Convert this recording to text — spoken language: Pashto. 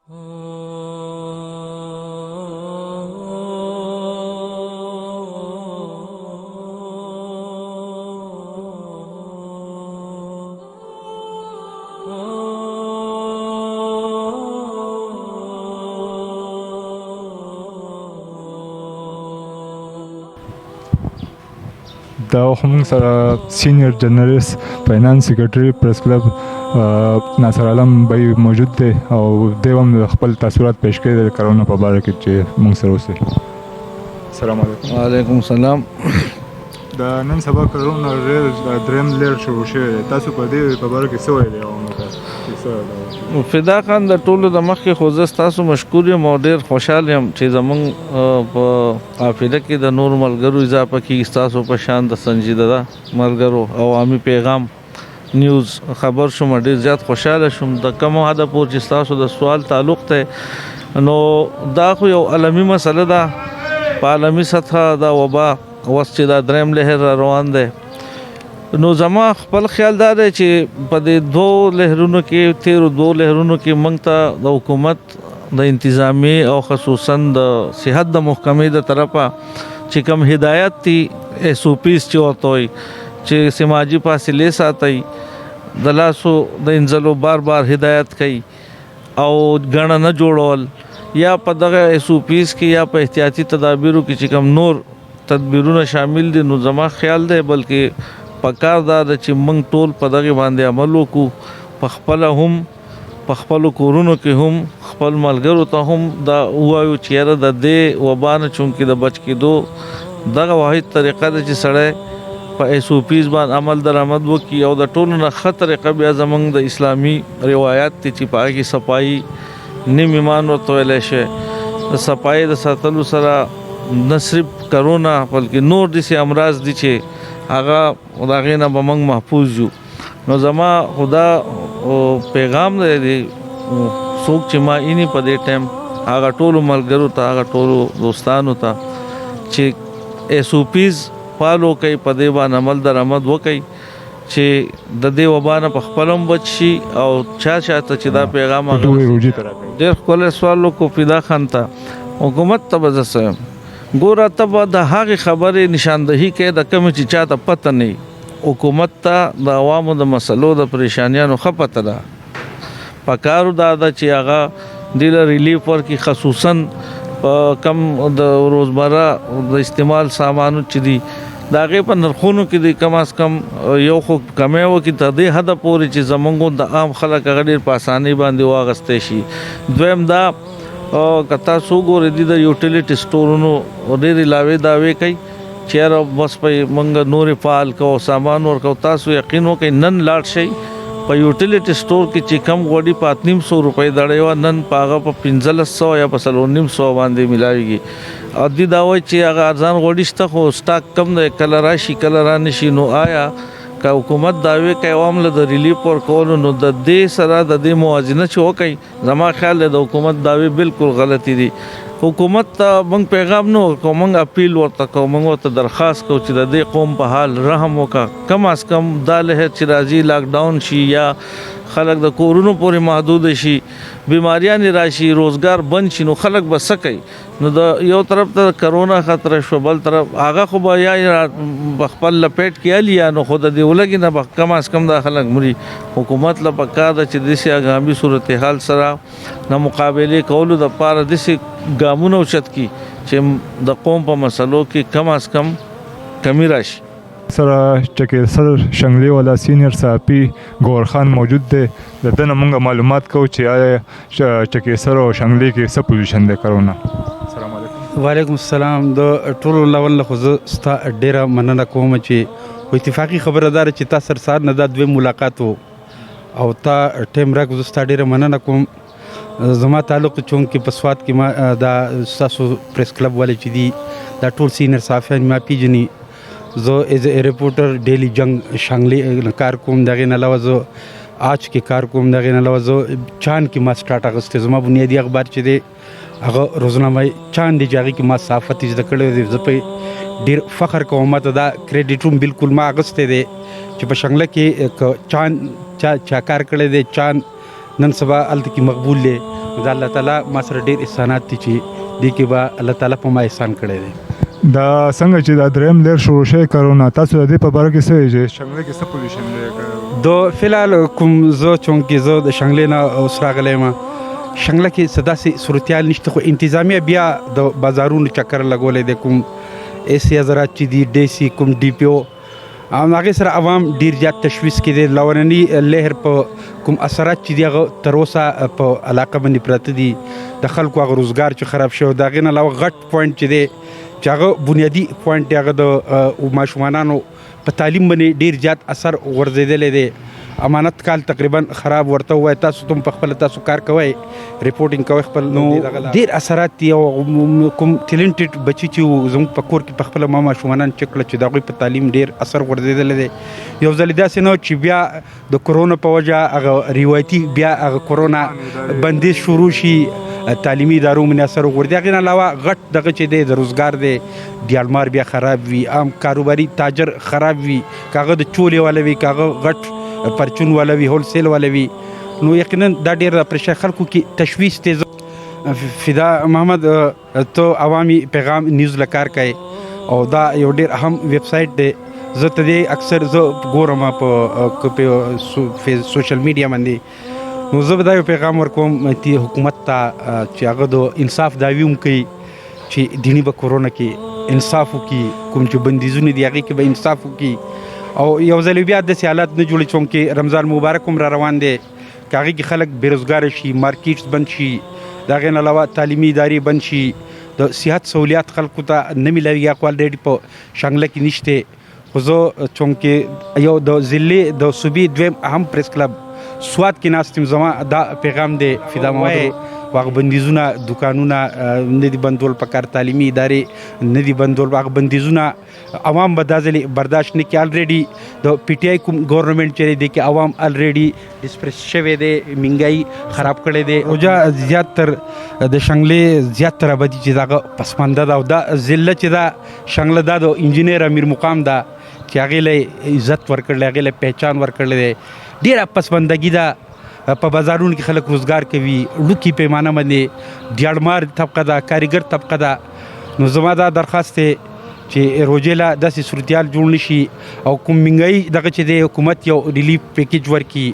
دا هم سره سینیئر جرنالیست فاینانس سیکرټري پریس کلب ناصر عالم بھائی موجود دی او دی هم خپل تاثرات پیش کړي د کرونا په باره کې چې موږ سره اوسئ. السلام علیکم. وعلیکم السلام. د نن سبا کرونا دریم لیر شروع شوی دی، تاسو په دې په باره کې څه ویلي عوامو ته؟ فدا خان د ټولو د مخکې خو زه ستاسو مشکور یم او ډېر خوشحال یم چې زموږ په قافله کې د نور ملګرو اضافه کېږي ستاسو په شان د سنجیده ملګرو عوامي پیغام نیوز خبر شوم، ډېر زیات خوشحاله شوم. د کوم حده پورې چې ستاسو د سوال تعلق ته نو دا خو یو عالمي مسله ده، په عالمي سطحه دا وبا اوس چې دا دریم لهر روان دی. نو زما خپل خیال دا دی چې په دې دوه لهرونو کې تیرو دوه لهرونو کې موږ ته د حکومت د انتظامی او خصوصا د صحت د محکمې د طرفه چې کوم هدایت دي ایس او پیز چې ورته وایي چې سماجي فاصلې ساتئ، د لاسو د انځلو بار بار هدایت کوي او ګڼه نه جوړول، یا په دغه ایس او پیز کې یا په احتیاطي تدابیرو کې چې کوم نور تدبیرونه شامل دي. نو زما خیال دی بلکې پکار دا چې موږ ټول په دغه باندې عمل وکړو، په خپل هم په خپل کورونو کې هم خپل ملګرو ته هم دا وایو چې یاره د دې وبا نه چونکې د بچ کېدو دغه واحد طریقه ده چې سړی په ایس او پیز باندې عمل درآمد وکړي او د ټولو نه ښه طریقه بیا زموږ د اسلامي روایات دي چې په هغې کې صفایي نیم ایمان ورته ویلی شي. د صفایي د ساتلو سره نه صرف کرونا بلکې نور داسې امراض دي چې هغه د هغې نه به موږ محفوظ یو. نو زما خدا پیغام دی څوک چې ما اینی په دې ټایم هغه ټولو ملګرو ته، هغه ټولو دوستانو ته چې ایس او پیز فالو کوي، په دې باندې عمل درآمد وکړي چې د دې وبا نه په خپل هم بچ شي او چا ته چې دا پیغام ډېر ښکلی سوال وکړو فدا خان ته. حکومت ته به زه څه یم، ګوره ته به د هغې خبرې نشاندهي کوې د کومې چې چا ته پته نه وي. حکومت ته د عوامو د مسلو د پریشانیانو ښه پته ده، پکارو دا ده چې هغه دې له ریلیف ورکړي، خصوصا په کم د روزمره د استعمال سامانو چې دي د هغې په نرخونو کې دي کم از کم یو خو کمی وکړي تر دې حده پورې چې زموږ د عام خلک هغه ډېر په اسانۍ باندې واخیستی شي. دویم دا که تاسو وګورئ دي د یوټیلیټي سټورونو ډېرې لاوې دعوې کوي چې یاره بس په موږ نورې فعال کوو، سامان ورکوو. تاسو یقین وکړئ نن لاړ شئ په یوټیلیټي سټور کې چې کم غوړي په 800 روپۍ دړۍ وه، نن په هغه په 1500 یا په 450 باندې ملاویږي. او دې دا وایي چې هغه ارزان غوړي شته خو سټاک کم دی، کله راشي کله رانشي. نو آیا که حکومت دعوې کوي عوام له د ریلیف ورکولو، نو د دې سره د دې موازنه چې وکړي، زما خیال دی د حکومت دعوې بالکل غلطي دي. حکومت ته موږ پیغام نه ورکوو، موږ اپیل ورته کوو، موږ ورته درخواست کوو چې د دې قوم په حال رحم وکړه. کم از کم دا لهر چې راځي لاک ډاون شي یا خلک د کورونو پورې محدود شي، بیماریانې راشي، روزګار بند شي، نو خلک به څه کوي؟ نو د یو طرف ته کرونا خطره شو، بل طرف هغه خو به یا خپل لپیټ کې الي یا نو خو د دې ولګي نه به کم از کم دا خلک مري. حکومت له پکار ده چې داسې اګامي صورتحال سره نه مقابلې کولو دپاره داسې ګامونه اوچت کړي چې د قوم په مسلو کې کم از کم کمی راشي. سره چکیسر شنگلی والا سینئر صحافي گور خان موجود دی، د ده نه موږ معلومات کوو چې آیا چکیسر او شنگلی کې څه پوزیشن دی کرونا. السلام علیکم. وعلیکم السلام. د ټولو لول خو زه ستا ډېره مننه کوم چې اتفاقي خبره ده چې تا سره سهار نه دا دویم ملاقات و او تا ټایم راکړو. زه ستا ډېره مننه کوم. زما تعلق چونکې په سوات کې ما دا ستاسو پریس کلب والے چې دي دا ټول سینیئر صحافیان ما پیژني. زه ایز ا ریپورټر ډیلی جنگ شانګلی کار کوم، د هغې نه علاوه زه آج کې کار کوم، د هغې نه علاوه زه چاند کې ما سټارټ اخیستی. زما بنیادي اخبار چې دی هغه روزنامه چاند دی چې هغې کې ما صحافت زده کړی دی. زه پرې ډېر فخر کوم. ما ته دا کریډیټ هم بالکل ما اخیستی دی چې په شنګله کې چاند چا کار کړی دی، چاند نن سبا هلته کې مقبول دی. دا الله تعالی ما سره ډېر احسانات دي چې دې کې به الله تعالی په ما احسان کړی دی. دا څنګه چې دا دریم لیر شروع شوی کرونا تاسو د دې په باره کې څه وایئ چې شنګله کې څه پوزیشن دی؟ د فلحال کوم زه چونکې زه د شنګلې نه اوس راغلی یم شنګله کې څه داسې صورتحال نشته خو انتظامیه بیا د بازارونو چکر لګولی دی کوم ایسي حضرات چې دي ډي سي کوم ډي پي او هغې سره عوام ډېر زیات تشویش کې دی. لورني لهر په کوم اثرات چې دي هغه تر اوسه په علاقه باندې پراته دي. د خلکو هغه روزګار چې خراب شوی د هغې نه علاوه غټ پوینټ چې دی چې هغه بنیادي پوینټ دی هغه د ماشومانانو په تعلیم باندې ډېر زیات اثر غورځېدلی دی. امانت کال تقریبا خراب ورته ووایي تاسو ته هم په خپله تاسو کار کوئ ریپورټینګ کوئ خپل نو ډېر اثرات دي او کوم ټیلنټډ بچي چې وو زموږ په کور کې په خپله ما ماشومانان چک کړه چې د هغوی په تعلیم ډېر اثر غورځېدلی دی. یو ځل داسې نه چې بیا د کرونا په وجه هغه روایتي بیا هغه کرونا بندیز شروع شي تعلیمي ادارو باندې اثر وغورځي. هغې نه علاوه غټ دغه چې دی د روزګار دی دیالمار بیا خراب وي عام کاروباري تاجر خراب وي که هغه د چولې والا وي که هغه غټ پرچون والا وي هول سیل والا وي نو یقینا دا ډېر د پرېشر خلکو کې تشویش دی. فدا محمد ته عوامي پیغام نیوز لکار کوي او دا یو ډېر اهم ویب سایټ دی. زه ته دې اکثر زه ګورم په سوشل میډیا باندې نو زه به دا یو پیغام ورکوم حکومت ته چې هغه د انصاف دعوی هم کوي چې دیني به کرونا کې انصاف وکړي کوم چې بندیزونه دي هغې کې به انصاف وکړي او یو ځل بیا داسې حالات نه جوړي چونکې رمضان مبارک هم را روان دی که هغې کې خلک بېروزګاره شي مارکیټس بند شي د هغې نه علاوه تعلیمي ادارې بند شي د صحت سہولیات خلکو ته نه میلاوي هغه الریډي په شانګله کې نشته. خو زه چونکې یو د ضلعې د صوبې دویم اهم پریس کلب سوات کې ناست یم زما دا پیغام دی فدا محمد هغه بندیزونه دوکانونه نه دي بندول پکار تعلیمي ادارې نه دي بندول هغه بندیزونه عوام به دا ځلې برداشت نه کړي. الریډي د پی ټي آی کوم ګورنمنټ چې دی کې عوام الریډي ډسپریس شوی دی مهنګایي خراب کړی دی اوجا زیات تر د شنګلې زیات تر ابدي چې دغه پسمانده ده او دا ضلع چې دا شنګله دا د انجینر امیر مقام ده چې هغې له عزت ورکړلی هغې له پہچان ورکړلی دی. ډېره پسماندګي ده په بازارونو کې خلک روزګار کوي لوکي پیمانه باندې دیاړمار طبقه ده کاریګر طبقه ده. نو زما دا درخواست دی چې روژې له داسې صورتحال جوړ نه شي او کوم مهنګایي دغه چې دی حکومت یو ریلیف پیکیج ورکړي.